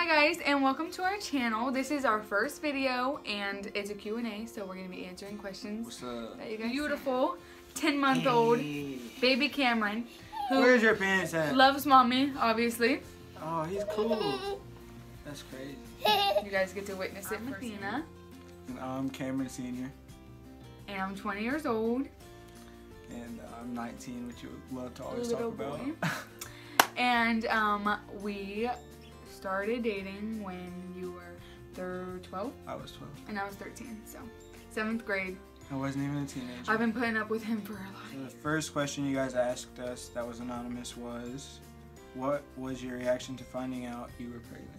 Hi guys, and welcome to our channel. This is our first video and it's a Q&A, so we're going to be answering questions. What's up? That you guys beautiful 10-month-old baby Cameron, who where's your parents at? loves mommy, obviously. Oh, he's cool. That's crazy. You guys get to witness it. I'm Athena. And I'm Cameron Sr. And I'm 20 years old. And I'm 19, which you would love to always Little talk about. boy. And we started dating when you were 12? I was 12. And I was 13, so 7th grade. I wasn't even a teenager. I've been putting up with him for a lot. So the first question you guys asked us that was anonymous was, what was your reaction to finding out you were pregnant?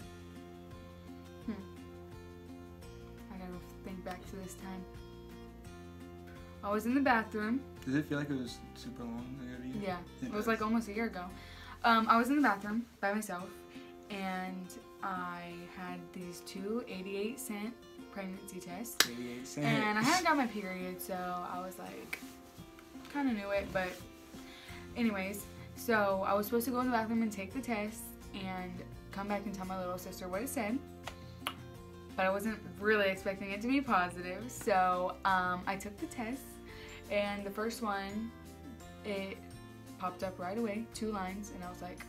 I gotta think back to this time. I was in the bathroom. Does it feel like it was super long ago to you? Yeah, it was like almost a year ago. I was in the bathroom by myself, and I had these two 88-cent pregnancy tests. 88 cents. And I hadn't got my period, so I was like, kind of knew it, but anyways, so I was supposed to go in the bathroom and take the test and come back and tell my little sister what it said, but I wasn't really expecting it to be positive, so I took the test, and the first one, it popped up right away, 2 lines, and I was like,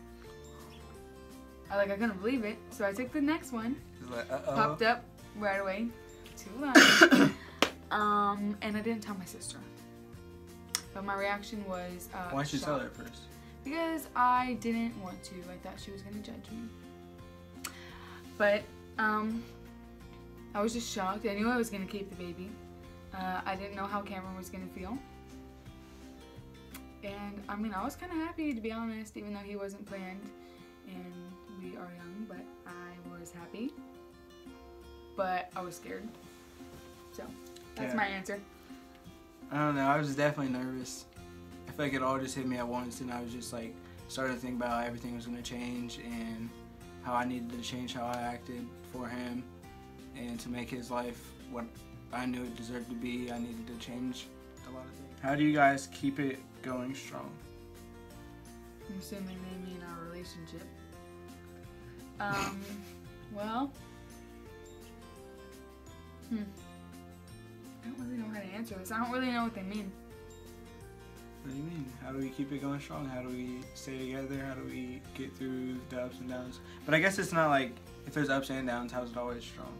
I couldn't believe it, so I took the next one, Like, popped up right away, 2 lines, and I didn't tell my sister, but my reaction was why didn't you tell her shock. first? Because I didn't want to. I thought she was going to judge me. But, I was just shocked. I knew I was going to keep the baby. I didn't know how Cameron was going to feel. And, I mean, I was kind of happy, to be honest, even though he wasn't planned. And we are young, but I was happy. But I was scared. So, that's Yeah. my answer. I don't know, I was definitely nervous. I feel like it all just hit me at once, and I was just like starting to think about how everything was going to change and how I needed to change how I acted for him, and to make his life what I knew it deserved to be, I needed to change a lot of things. How do you guys keep it going strong? I'm assuming they mean our relationship. Well, I don't really know how to answer this. I don't really know what they mean. What do you mean? How do we keep it going strong? How do we stay together? How do we get through the ups and downs? But I guess it's not like, if there's ups and downs, how's it always strong?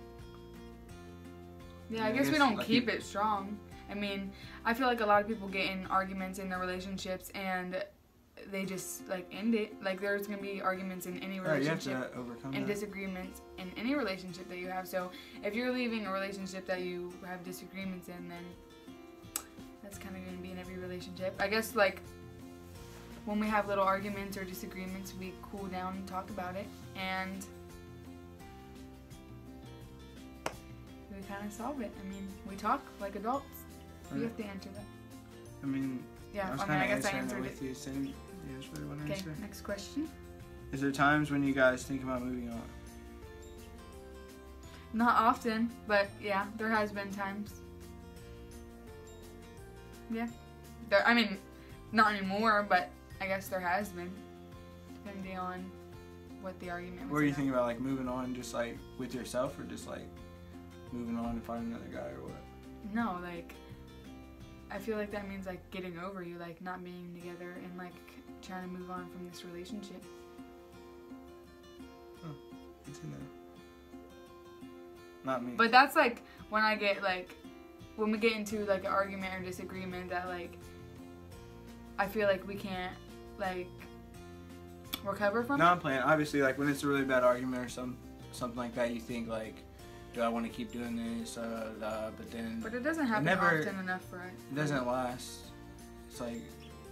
Yeah, I guess we don't keep it strong. I mean, I feel like a lot of people get in arguments in their relationships and they just like end it. Like there's gonna be arguments in any relationship, you have to overcome and that. disagreements in any relationship that you have. So if you're leaving a relationship that you have disagreements in, then that's kind of gonna be in every relationship. I guess like when we have little arguments or disagreements, we cool down and talk about it, and we kind of solve it. I mean, we talk like adults. You have to answer that. I mean, Yeah, I guess I answered answered with it. you. Same, yeah, that's really what I Okay, answered. next question. Is there times when you guys think about moving on? Not often, but yeah, there has been times. Yeah. I mean, not anymore, but I guess there has been. Depending on what the argument was. What do you about. think about like moving on just like with yourself, or just like moving on and finding another guy, or what? No, like, I feel like that means like getting over you, like not being together and like trying to move on from this relationship. Oh, good to know. Not me. But that's like when I get like, when we get into like an argument or disagreement that like, I feel like we can't like recover from No, it. I'm playing. Obviously, like when it's a really bad argument or something like that, you think like, do I want to keep doing this? But then But it doesn't happen often enough for it. It doesn't last. It's like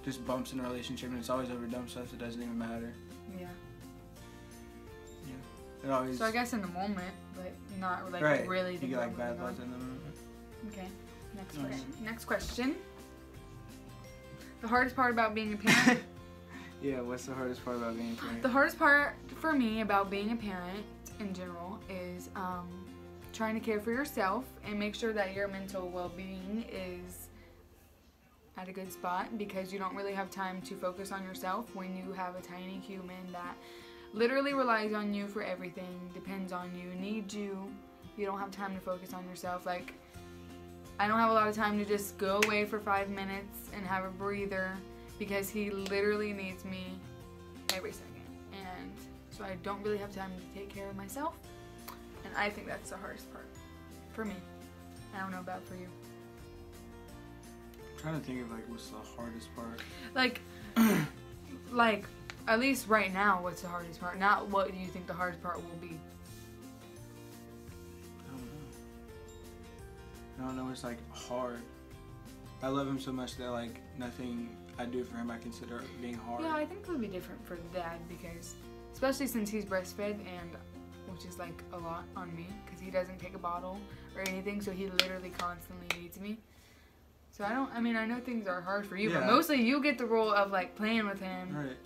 just bumps in a relationship, and it's always over dumb stuff that doesn't even matter. Yeah. Yeah. It always. So I guess in the moment, but not like right. really. You think get like about bad moving on. blood in the moment. Okay. Next Nice. question. Next question. The hardest part about being a parent. Yeah. What's the hardest part about being a parent? The hardest part for me about being a parent in general is trying to care for yourself and make sure that your mental well-being is at a good spot, because you don't really have time to focus on yourself when you have a tiny human that literally relies on you for everything, depends on you, needs you. You don't have time to focus on yourself. Like, I don't have a lot of time to just go away for 5 minutes and have a breather because he literally needs me every second. And so I don't really have time to take care of myself. And I think that's the hardest part for me. I don't know about for you. I'm trying to think of like what's the hardest part. Like, at least right now, what's the hardest part? Not what do you think the hardest part will be. I don't know. It's like hard. I love him so much that like nothing I do for him I consider being hard. Yeah, I think it would be different for dad because, especially since he's breastfed and, which is like a lot on me because he doesn't take a bottle or anything, so he literally constantly needs me. So I know things are hard for you, but mostly you get the role of like playing with him. Right.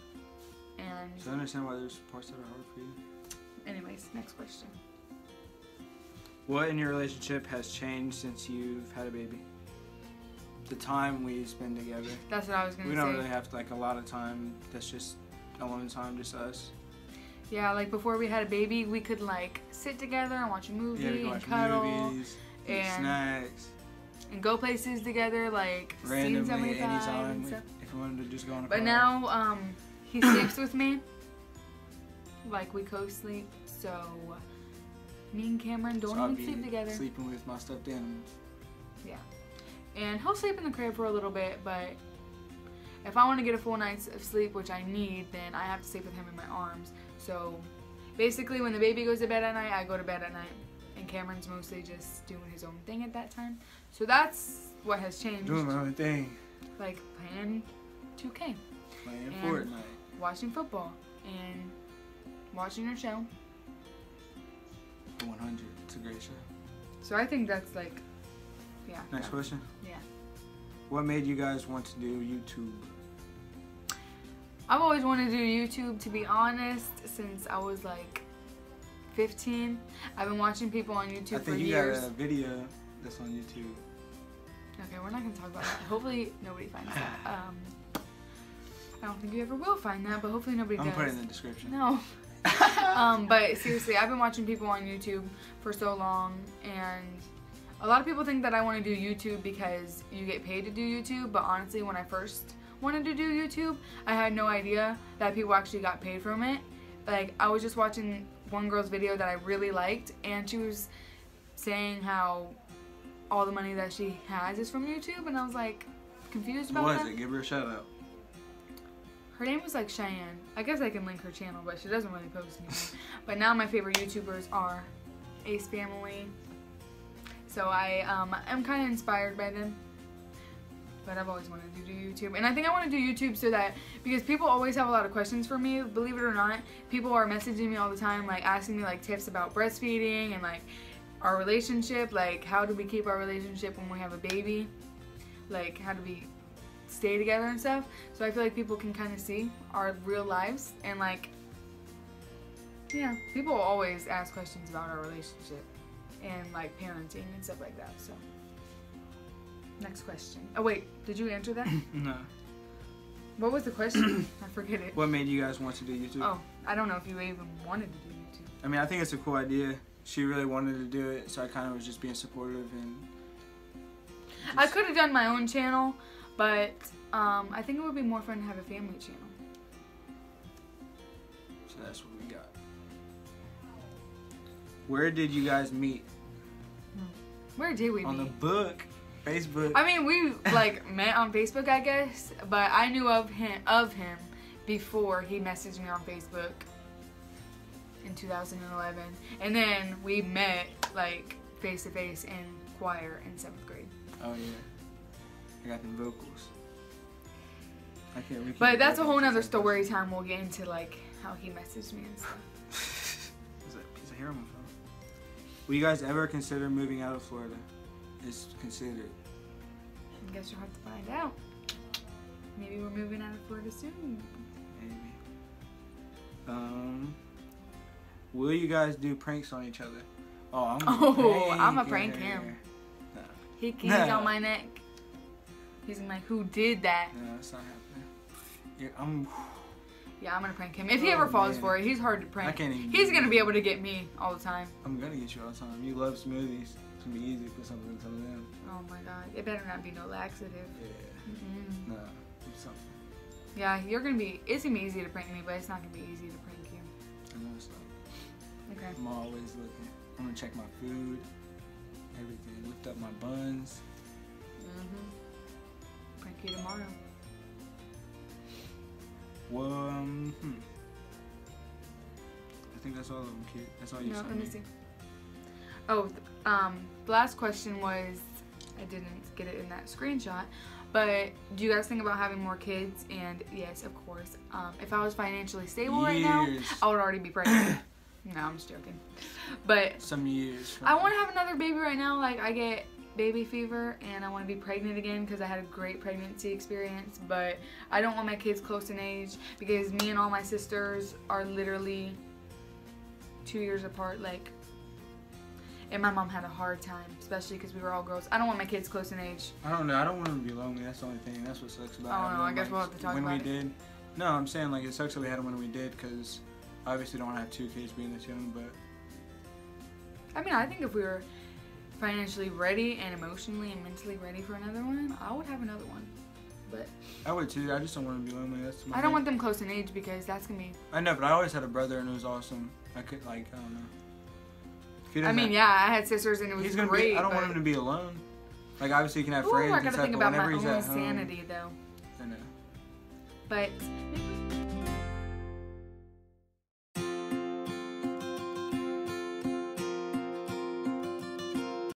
And so I understand why there's parts that are hard for you. Anyways, next question. What in your relationship has changed since you've had a baby? The time we spend together. That's what I was gonna say. We don't really have like a lot of time. That's just alone time, just us. Yeah, like before we had a baby, we could like sit together and watch a movie and cuddle movies, eat snacks, and go places together, like randomly anytime if we wanted to just go on a But now, he sleeps with me. Like we co-sleep, so me and Cameron don't even sleep together. Sleeping with my stuffed animals. Yeah, and he'll sleep in the crib for a little bit, but if I want to get a full night's of sleep, which I need, then I have to sleep with him in my arms. So basically, when the baby goes to bed at night, I go to bed at night, and Cameron's mostly just doing his own thing at that time. So that's what has changed. Doing my own thing. Like playing 2K. Playing Fortnite. Watching football and watching your show. 100. It's a great show. So I think that's like, yeah. Next question? Yeah. What made you guys want to do YouTube? I've always wanted to do YouTube, to be honest, since I was like 15. I've been watching people on YouTube for years. I think you got a video that's on YouTube. Okay, we're not going to talk about that. Hopefully nobody finds that. I don't think you ever will find that, but hopefully nobody does. I'm putting it in the description. No. But seriously, I've been watching people on YouTube for so long, and a lot of people think that I want to do YouTube because you get paid to do YouTube, but honestly, when I first wanted to do YouTube, I had no idea that people actually got paid from it. Like, I was just watching one girl's video that I really liked, and she was saying how all the money that she has is from YouTube, and I was like confused about that. What was it? Give her a shout out. Her name was like Cheyenne. I guess I can link her channel, but she doesn't really post anymore. But now my favorite YouTubers are Ace Family. So I am kind of inspired by them. But I've always wanted to do YouTube. And I think I want to do YouTube so that, because people always have a lot of questions for me, believe it or not. People are messaging me all the time, like asking me like tips about breastfeeding and like our relationship. Like, how do we keep our relationship when we have a baby? Like, how do we stay together and stuff. So I feel like people can kind of see our real lives, and like, yeah, people always ask questions about our relationship and like parenting and stuff like that. So next question. Oh wait, did you answer that? No. What was the question? I forget it. What made you guys want to do YouTube? Oh, I don't know if you even wanted to do YouTube. I mean, I think it's a cool idea. She really wanted to do it, so I kind of was just being supportive and I could have done my own channel, but I think it would be more fun to have a family channel. So that's what we got. Where did you guys meet? Where did we meet? On the book, Facebook. I mean, we like met on Facebook, I guess, but I knew of him before he messaged me on Facebook in 2011, and then we met like face to face in choir in 7th grade. Oh yeah, I got the vocals. But that's a whole nother story time. We'll get into like how he messaged me and stuff. There's a piece of hair on my phone. Will you guys ever consider moving out of Florida? It's considered. I guess you'll have to find out. Maybe we're moving out of Florida soon. Maybe. Will you guys do pranks on each other? Oh, I'm a prank him. No. He keys on my neck. He's like, who did that? No, it's not happening. Yeah, I'm gonna prank him. If he ever falls man. for it, he's hard to prank. I can't even. He's gonna be able to get me all the time. I'm gonna get you all the time. You love smoothies. It's gonna be easy to put something in some of them. Oh my god. It better not be no laxative. Yeah. Mm-mm. No. Do something. Yeah, it's gonna be easy to prank me, but it's not gonna be easy to prank you. I know it's not. Okay. I'm always looking. I'm gonna check my food, everything. Lift up my buns. Prank you tomorrow. Well, I think that's all of them, kid. That's all you No, sent let me me. see. Oh, the last question was, I didn't get it in that screenshot, but do you guys think about having more kids? And yes, of course. If I was financially stable right now, Years. I would already be pregnant. No, I'm just joking. But Some years. I want to have another baby right now. Like, I get baby fever and I want to be pregnant again because I had a great pregnancy experience, but I don't want my kids close in age because me and all my sisters are literally 2 years apart, like, and my mom had a hard time, especially because we were all girls. I don't want my kids close in age. I don't know. I don't want them to be lonely. That's the only thing. That's what sucks about Oh, having no, I them, guess like, we'll have to talk when about we it. did. No, I'm saying, like, it sucks that we had them when we did because obviously don't want to have 2 kids being this young, but I mean, I think if we were financially ready and emotionally and mentally ready for another one, I would have another one. But I would too. I just don't want them to be lonely. That's my I don't thing. want them close in age because that's gonna be. I know, but I always had a brother and it was awesome. I could, like, I don't know. If he I doesn't mean, have- yeah, I had sisters and it was he's gonna great. be. I don't but... want him to be alone. Like, obviously, you can have Ooh, friends I and gotta stuff, think but about my whenever he's own at home, sanity though. I know. But maybe